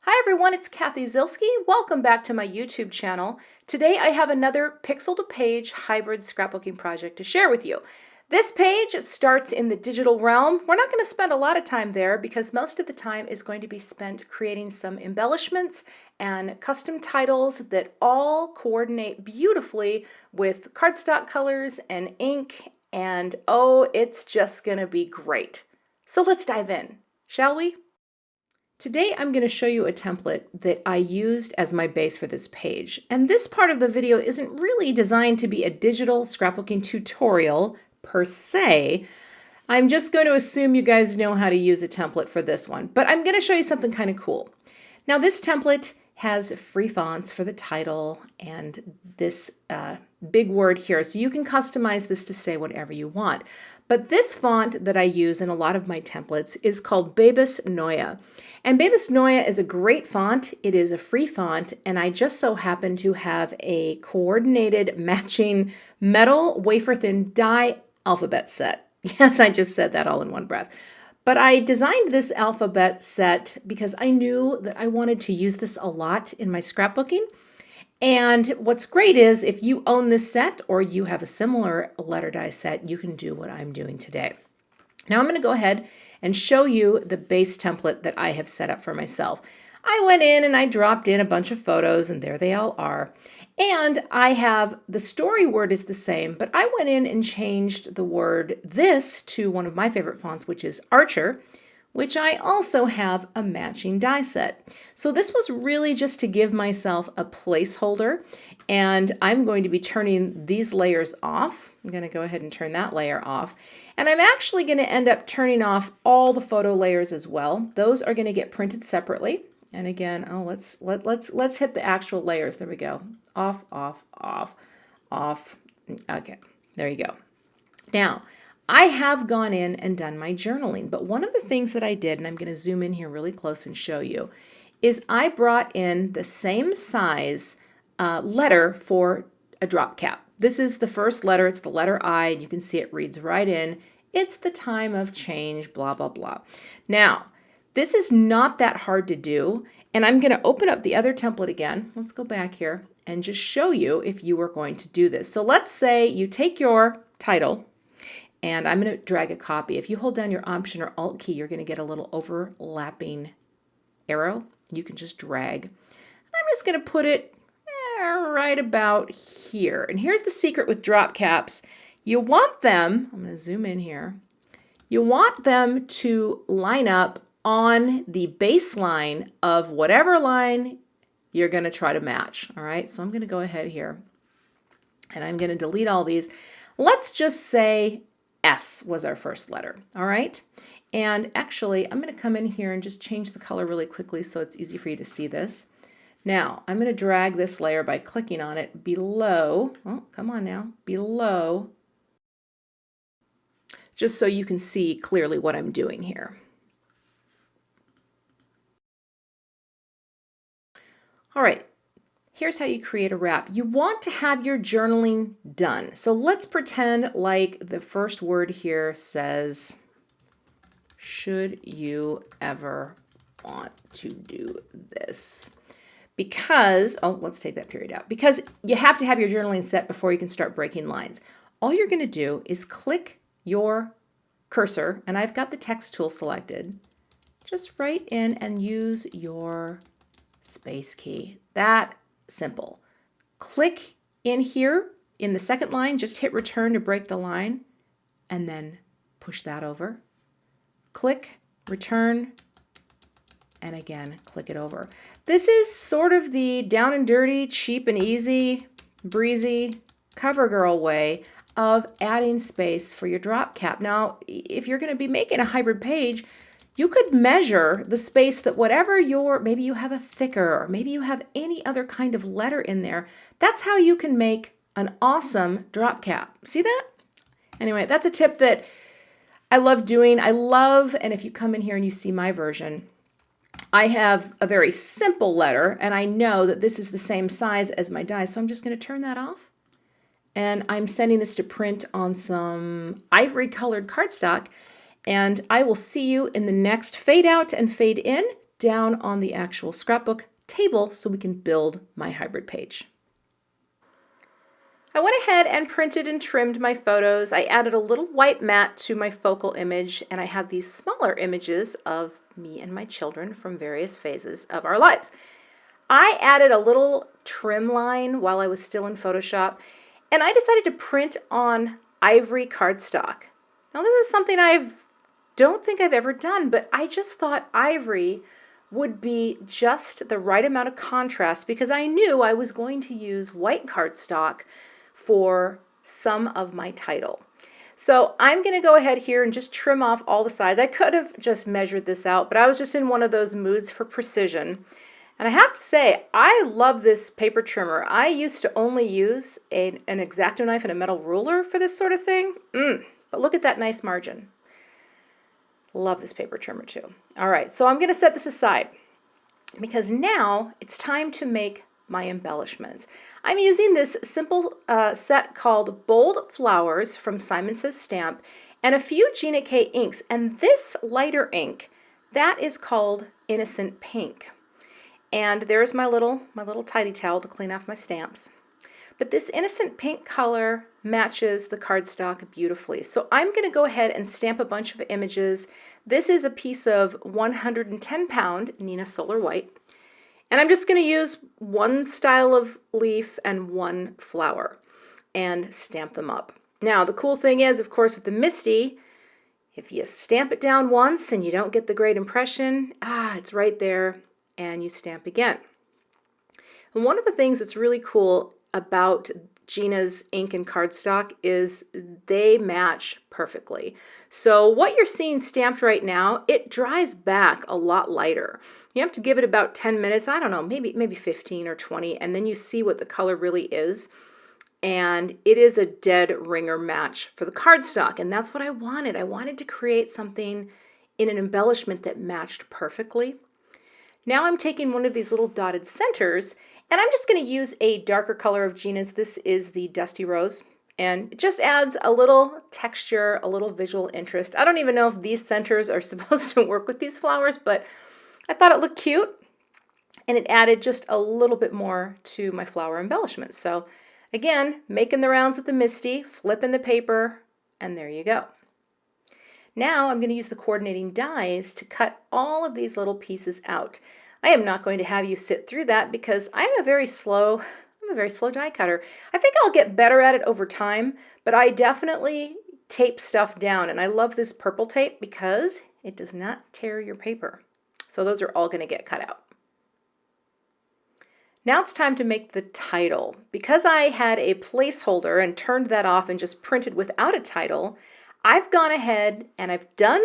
Hi everyone, it's Cathy Zielske. Welcome back to my YouTube channel. Today I have another pixel-to-page hybrid scrapbooking project to share with you. This page starts in the digital realm. We're not going to spend a lot of time there because most of the time is going to be spent creating some embellishments and custom titles that all coordinate beautifully with cardstock colors and ink, and oh, it's just going to be great. So let's dive in, shall we? Today I'm going to show you a template that I used as my base for this page. And this part of the video isn't really designed to be a digital scrapbooking tutorial per se. I'm just going to assume you guys know how to use a template for this one, but I'm going to show you something kind of cool. Now this template has free fonts for the title and this big word here, so you can customize this to say whatever you want. But this font that I use in a lot of my templates is called Babus Neue. And Babus Neue is a great font. It is a free font, and I just so happen to have a coordinated matching metal wafer thin die alphabet set. Yes, I just said that all in one breath. But I designed this alphabet set because I knew that I wanted to use this a lot in my scrapbooking. And what's great is if you own this set or you have a similar letter die set, you can do what I'm doing today. Now I'm going to go ahead and show you the base template that I have set up for myself. I went in and I dropped in a bunch of photos, and there they all are. And I have the story word is the same, but I went in and changed the word this to one of my favorite fonts, which is ARCHIE, which I also have a matching die set. So this was really just to give myself a placeholder, and I'm going to be turning these layers off. I'm going to go ahead and turn that layer off, and I'm actually going to end up turning off all the photo layers as well. Those are going to get printed separately. And again, oh, let's hit the actual layers. There we go. Off, off, off, off. Okay, there you go. Now, I have gone in and done my journaling, but one of the things that I did, and I'm going to zoom in here really close and show you, is I brought in the same size letter for a drop cap. This is the first letter. It's the letter I, and you can see it reads right in. It's the time of change, blah, blah, blah. Now, this is not that hard to do, and I'm going to open up the other template again. Let's go back here and just show you if you were going to do this. So let's say you take your title, and I'm going to drag a copy. If you hold down your Option or Alt key, you're going to get a little overlapping arrow. You can just drag. I'm just going to put it right about here. And here's the secret with drop caps. You want them, I'm going to zoom in here, you want them to line up on the baseline of whatever line you're going to try to match. All right, so I'm going to go ahead here and I'm going to delete all these. Let's just say S was our first letter. All right, and actually I'm going to come in here and just change the color really quickly so it's easy for you to see this. Now I'm going to drag this layer by clicking on it below. Oh, come on now, below, just so you can see clearly what I'm doing here. All right, here's how you create a wrap. You want to have your journaling done. So let's pretend like the first word here says, should you ever want to do this? Because, oh, let's take that period out. Because you have to have your journaling set before you can start breaking lines. All you're going to do is click your cursor, and I've got the text tool selected. Just write in and use your space key. That simple. Click in here in the second line, just hit return to break the line, and then push that over. Click, return, and again, click it over. This is sort of the down and dirty, cheap and easy, breezy, CoverGirl way of adding space for your drop cap. Now, if you're going to be making a hybrid page, you could measure the space that whatever maybe you have a thicker, or maybe you have any other kind of letter in there. That's how you can make an awesome drop cap. See that? Anyway, that's a tip that I love doing. And if you come in here and you see my version, I have a very simple letter, and I know that this is the same size as my die, so I'm just going to turn that off. And I'm sending this to print on some ivory colored cardstock. And I will see you in the next fade out and fade in down on the actual scrapbook table so we can build my hybrid page. I went ahead and printed and trimmed my photos. I added a little white mat to my focal image, and I have these smaller images of me and my children from various phases of our lives. I added a little trim line while I was still in Photoshop, and I decided to print on Ivory cardstock. Now this is something don't think I've ever done, but I just thought Ivory would be just the right amount of contrast because I knew I was going to use white cardstock for some of my title. So I'm going to go ahead here and just trim off all the sides. I could have just measured this out, but I was just in one of those moods for precision. And I have to say, I love this paper trimmer. I used to only use an X-Acto knife and a metal ruler for this sort of thing. But look at that nice margin. Love this paper trimmer too. All right, so I'm going to set this aside because now it's time to make my embellishments. I'm using this simple set called Bold Flowers from Simon Says Stamp and a few Gina K inks, and this lighter ink, that is called Innocent Pink. And there's my little tidy towel to clean off my stamps. But this Innocent Pink color matches the cardstock beautifully. So I'm going to go ahead and stamp a bunch of images. This is a piece of 110-pound Neenah Solar White. And I'm just going to use one style of leaf and one flower and stamp them up. Now, the cool thing is, of course, with the MISTI, if you stamp it down once and you don't get the great impression, it's right there, and you stamp again. And one of the things that's really cool about Gina's ink and cardstock is they match perfectly. So what you're seeing stamped right now, it dries back a lot lighter. You have to give it about 10 minutes, I don't know, maybe 15 or 20, and then you see what the color really is. And it is a dead ringer match for the cardstock, and that's what I wanted. I wanted to create something in an embellishment that matched perfectly. Now I'm taking one of these little dotted centers, and I'm just going to use a darker color of Gina's. This is the Dusty Rose, and it just adds a little texture, a little visual interest. I don't even know if these centers are supposed to work with these flowers, but I thought it looked cute, and it added just a little bit more to my flower embellishment. So again, making the rounds with the MISTI, flipping the paper, and there you go. Now I'm going to use the coordinating dies to cut all of these little pieces out. I am not going to have you sit through that because I'm a very slow die cutter. I think I'll get better at it over time, but I definitely tape stuff down, and I love this purple tape because it does not tear your paper. So those are all going to get cut out. Now it's time to make the title. Because I had a placeholder and turned that off and just printed without a title, I've gone ahead and I've done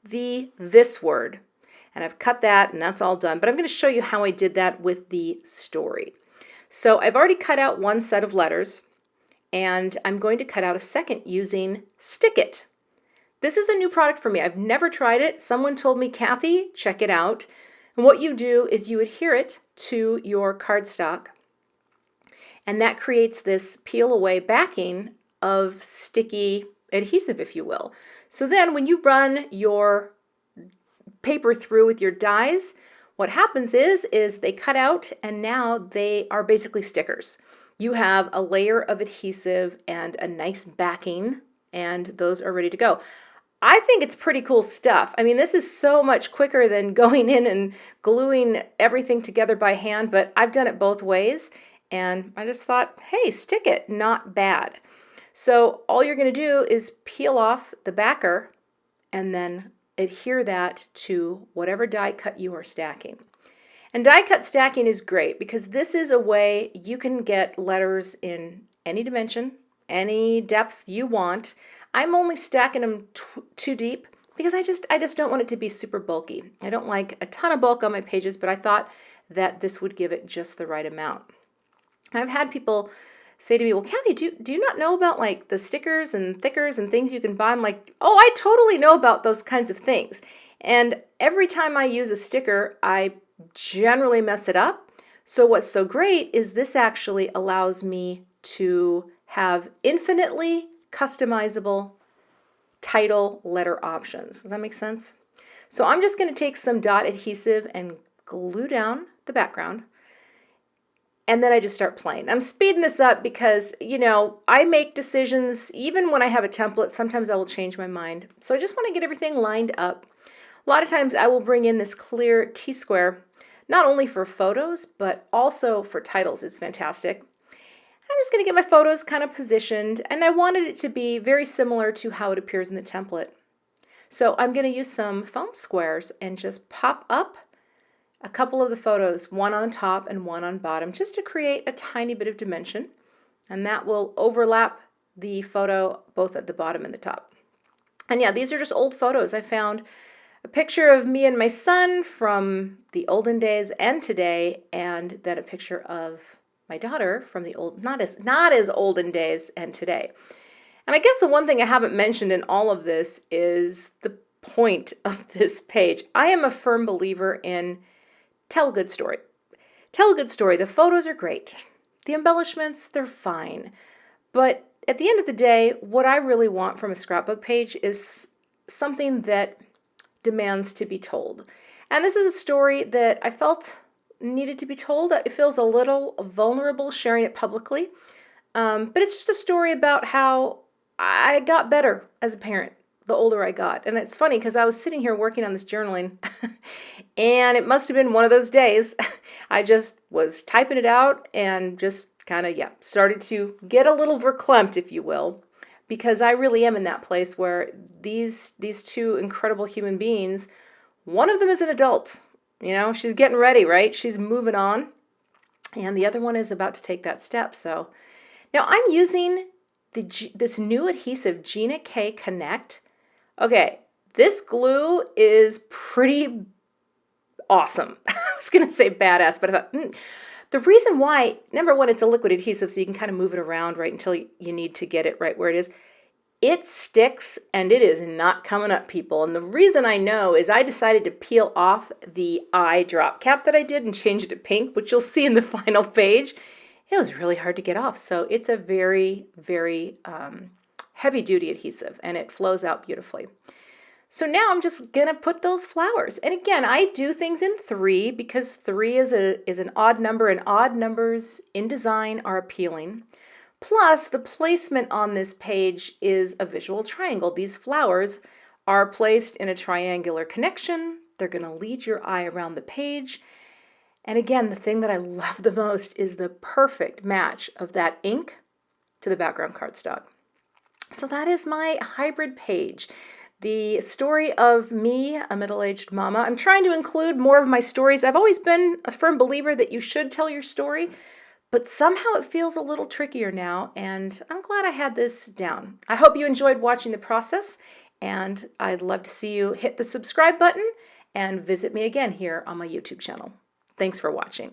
the this word, and I've cut that, and that's all done. But I'm going to show you how I did that with the story. So I've already cut out one set of letters, and I'm going to cut out a second using Stick It. This is a new product for me. I've never tried it. Someone told me, Cathy, check it out. And what you do is you adhere it to your cardstock, and that creates this peel away backing of sticky adhesive, if you will. So then when you run your paper through with your dies, what happens is they cut out, and now they are basically stickers. You have a layer of adhesive and a nice backing, and those are ready to go. I think it's pretty cool stuff. I mean, this is so much quicker than going in and gluing everything together by hand, but I've done it both ways, and I just thought, hey, stick it, not bad. So all you're going to do is peel off the backer and then adhere that to whatever die cut you are stacking. And die cut stacking is great because this is a way you can get letters in any dimension, any depth you want. I'm only stacking them too deep because I just don't want it to be super bulky. I don't like a ton of bulk on my pages, but I thought that this would give it just the right amount. I've had people say to me, well, Cathy, do you not know about like the stickers and thickers and things you can buy? I'm like, oh, I totally know about those kinds of things. And every time I use a sticker, I generally mess it up. So what's so great is this actually allows me to have infinitely customizable title letter options. Does that make sense? So I'm just going to take some dot adhesive and glue down the background. And then I just start playing. I'm speeding this up because, you know, I make decisions even when I have a template. Sometimes I will change my mind. So I just want to get everything lined up. A lot of times I will bring in this clear T-square, not only for photos, but also for titles. It's fantastic. I'm just going to get my photos kind of positioned, and I wanted it to be very similar to how it appears in the template. So I'm going to use some foam squares and just pop up a couple of the photos, one on top and one on bottom, just to create a tiny bit of dimension, and that will overlap the photo both at the bottom and the top. And yeah, these are just old photos. I found a picture of me and my son from the olden days and today, and then a picture of my daughter from the not as olden days and today. And I guess the one thing I haven't mentioned in all of this is the point of this page. I am a firm believer in tell a good story. Tell a good story. The photos are great. The embellishments, they're fine. But at the end of the day, what I really want from a scrapbook page is something that demands to be told. And this is a story that I felt needed to be told. It feels a little vulnerable sharing it publicly. But it's just a story about how I got better as a parent the older I got. And it's funny because I was sitting here working on this journaling and it must have been one of those days. I just was typing it out and just kind of, started to get a little verklempt, if you will, because I really am in that place where these two incredible human beings, one of them is an adult. You know, she's getting ready, right? She's moving on. And the other one is about to take that step. So now I'm using this new adhesive, Gina K Connect. Okay, this glue is pretty awesome. I was going to say badass, but I thought, the reason why, number one, it's a liquid adhesive, so you can kind of move it around right until you need to get it right where it is. It sticks, and it is not coming up, people. And the reason I know is I decided to peel off the eye drop cap that I did and change it to pink, which you'll see in the final page. It was really hard to get off, so it's a very, very heavy-duty adhesive, and it flows out beautifully. So now I'm just going to put those flowers. And again, I do things in 3 because 3 is an odd number, and odd numbers in design are appealing. Plus, the placement on this page is a visual triangle. These flowers are placed in a triangular connection. They're going to lead your eye around the page. And again, the thing that I love the most is the perfect match of that ink to the background cardstock. So that is my hybrid page. The story of me, a middle-aged mama. I'm trying to include more of my stories. I've always been a firm believer that you should tell your story, but somehow it feels a little trickier now, and I'm glad I had this down. I hope you enjoyed watching the process, and I'd love to see you hit the subscribe button and visit me again here on my YouTube channel. Thanks for watching.